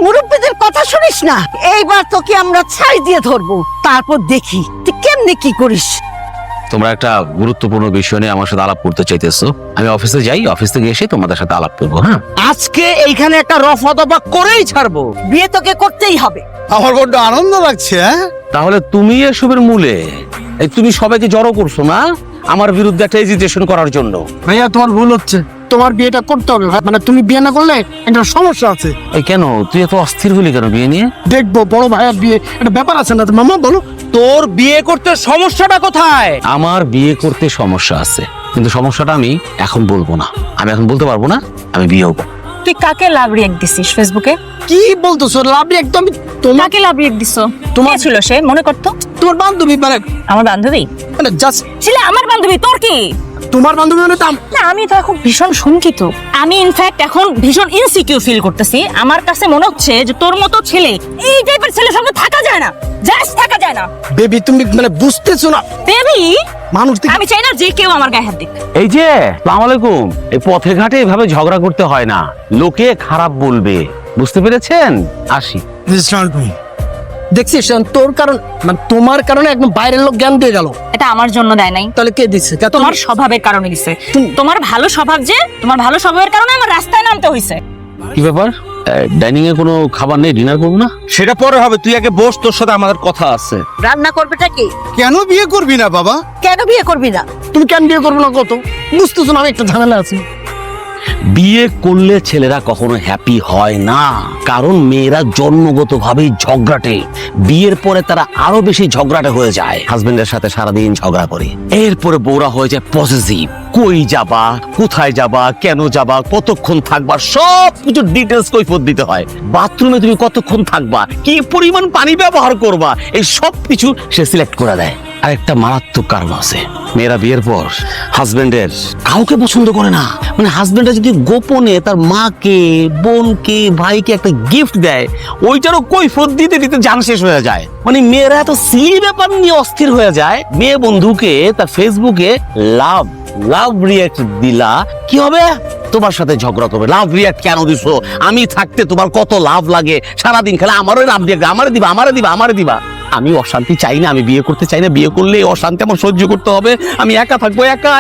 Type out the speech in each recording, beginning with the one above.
মুরব্বীদের কথা শুনিস না? এইবার তোকে আমরা ছাই দিয়ে ধরবো, তারপর দেখি তুই কেমনে কি করিস। তোমরা একটা গুরুত্বপূর্ণ বিষয় নিয়ে আমার সাথে আলাপ করতে চাইতেছো। আমি অফিসে যাই, অফিস থেকে এসে তোমাদের সাথে আলাপ করবো। হ্যাঁ, আজকে এইখানে একটা রফা দফা করেই ছাড়বো। বিয়ে তোকে করতেই হবে। আমার বড্ড আনন্দ লাগছে। তাহলে তুমি এসবের মূলে? এই তুমি সবাইকে জড়ো করছো না আমার বিরুদ্ধে একটা এজিটেশন করার জন্য? ভাইয়া তোমার ভুল হচ্ছে, তোমার বিয়েটা করতে হবে। মানে তুমি বিয়ে না করলে একটা সমস্যা আছে। এই কেন তুই এত অস্থির হলি কেন বিয়ে নিয়ে? দেখবো বড় ভাইয়ার বিয়ে, একটা ব্যাপার আছে না? মামা বলো। তোর বিয়ে করতে সমস্যাটা কোথায়? আমার বিয়ে করতে সমস্যা আছে, কিন্তু সমস্যাটা আমি এখন বলবো না। আমি এখন বলতে পারবো না আমি বিয়ে হবো। তুই কাকে লাভ রিয়েক্ট দিছিস ফেসবুকে? কি বলতেছো? লাভ একদম তোমার কাকে লাভ রিয়েক্ট দিছো? তোমার ছিল সে, মনে করতো? তোমার বান্ধবী, মানে আমার বান্ধবী? মানে জাস্ট ছিল আমার বান্ধবী, তোর কি? তোমার বান্ধবী মানে দাম। না, আমি তো এখন ভীষণ শঙ্কিত। আমি ইনফ্যাক্ট এখন ভীষণ ইনসিকিউর ফিল করতেছি। আমার কাছে মনে হচ্ছে যে তোর মতো ছেলে, এই টাইপের ছেলের সঙ্গে থাকা যায় না, জাস্ট থাকা যায় না। বেবি তুমি মানে বুঝতেছো না? বেবি, মানুষ আমি চাই না যে কেউ আমার গায়ে হাত দিক। এই যে আসসালামু আলাইকুম, এই পথে ঘাটে এভাবে ঝগড়া করতে হয় না, লোকে খারাপ বলবে, বুঝতে পেরেছেন? আসি। দেখছিস তোর কারণ, মানে তোমার কারণে একদম বাইরের লোক জ্ঞান দিয়ে গেল। এটা আমার জন্য দেয় নাই, তাহলে কে দিচ্ছে? তোমার স্বভাবের কারণে দিছে। তোমার ভালো স্বভাব, যে তোমার ভালো স্বভাবের কারণে আমার রাস্তায় নামতে হইছে। কি ব্যাপার, ডাইনিং এ কোনো খাবার নেই? ডিনার করবো না? সেটা পরে হবে, তুই আগে বস, তোর সাথে আমাদের কথা আছে। রান্না করবেটা কি? কেন বিয়ে করবি না বাবা? কেন বিয়ে করবি না? তুমি কেন বিয়ে করবে না? কত বুঝতেছো না? আমি একটা ঝামেলা আছি। বিয়ে করলে ছেলেরা কখনো হ্যাপি হয় না, কারণ মেয়েরা জন্মগতভাবেই ঝগড়াটে। বিয়ের পরে তারা আরো বেশি ঝগড়াটে হয়ে যায়, হাজবেন্ডের সাথে সারাদিন ঝগড়া করে। এরপরে বউরা হয়ে যায় পজিটিভ। কই যাবা, কোথায় যাবা, কেন যাবা, কতক্ষণ থাকবা, সব কিছু ডিটেলস কৈফিয়ত দিতে হয়। বাথরুমে তুমি কতক্ষণ থাকবা, কি পরিমাণ পানি ব্যবহার করবা, এই সব কিছু সে সিলেক্ট করে দেয়। আর একটা মারাত্মক কারণ আছে, মেয়েরা বিয়ের পর হাজবেন্ডের কাউকে পছন্দ করে না। মানে হাজবেন্ডরা যদি গোপনে তার মাকে, বোনকে, ভাইকে একটা গিফট দেয়, ওইটারও কৈফিয়ত দিতে দিতে জান শেষ হয়ে যায়। মানে মেয়েরা এত সিলি ব্যাপার নিয়ে অস্থির হয়ে যায়। মেয়ে বন্ধুকে তার ফেসবুকে লাভ রিয়াক্ট দিলা, কি হবে? তোমার সাথে ঝগড়া করবে। লাভ রিয়াক্ট কেন দিছো? আমি থাকতে তোমার কত লাভ লাগে, সারাদিন খেলে আমারও লাভ রিয়াক্ট, আমারে দিবা। আমি অশান্তি চাই না, আমি বিয়ে করতে চাই না। বিয়ে করলে অশান্তি আমার সহ্য করতে হবে। আমি একা থাকবো, একা।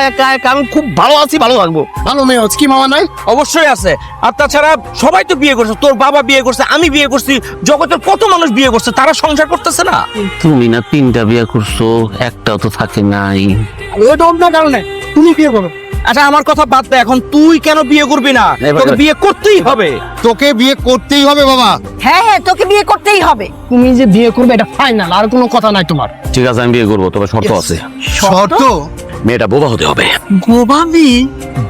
আমি খুব ভালো আছি, ভালো থাকবো। ভালো মেয়ে হচ্ছে কি মামা? নাই অবশ্যই আছে। আর তাছাড়া সবাই তো বিয়ে করছে, তোর বাবা বিয়ে করছে, আমি বিয়ে করছি, জগতের কত মানুষ বিয়ে করছে, তারা সংসার করতেছে না। তুমি না 3টা বিয়ে করছো, একটাও তো থাকে নাই। ওইটা অন্য কারণে তুমি বিয়ে করো। আচ্ছা, আমার কথা বাদ দে, এখন তুই কেন বিয়ে করবি না? তোকে বিয়ে করতেই হবে। তোকে বিয়ে করতেই হবে বাবা। হ্যাঁ, তোকে বিয়ে করতেই হবে। তুমি যে বিয়ে করবে এটা ফাইনাল, আর কোনো কথা নাই তোমার। ঠিক আছে, আমি বিয়ে করবো, তবে শর্ত আছে। শর্ত? মেয়েটা বোবা হতে হবে। গোভাবি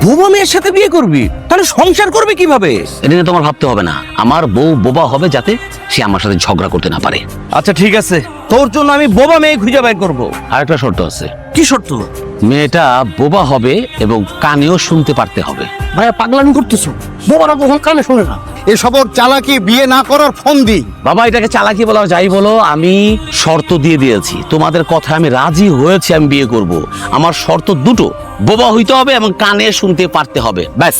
বোবা মেয়ের সাথে বিয়ে করবি? তাহলে সংসার করবে কিভাবে? এটা নিয়ে তোমার ভাবতে হবে না। আমার বউ বোবা হবে যাতে সে আমার সাথে ঝগড়া করতে না পারে। আচ্ছা ঠিক আছে, তোর জন্য আমি বোবা মেয়ে খুঁজে বের করবো। আর একটা শর্ত আছে। কি শর্ত? মেয়েটা বোবা হবে এবং কানেও শুনতে পারতে হবে। ভাইয়া পাগলামি করতেছো? বোবারা কখন কানে শোনে না? এসব চালাকি বিয়ে না করার ফোন দি। বাবা, এটাকে চালাকি বলো যাই বলো, আমি শর্ত দিয়ে দিয়েছি। তোমাদের কথা আমি রাজি হয়েছি, আমি বিয়ে করব। আমার শর্ত দুটো, বোবা হইতে হবে এবং কানে শুনতে পারতে হবে, ব্যাস।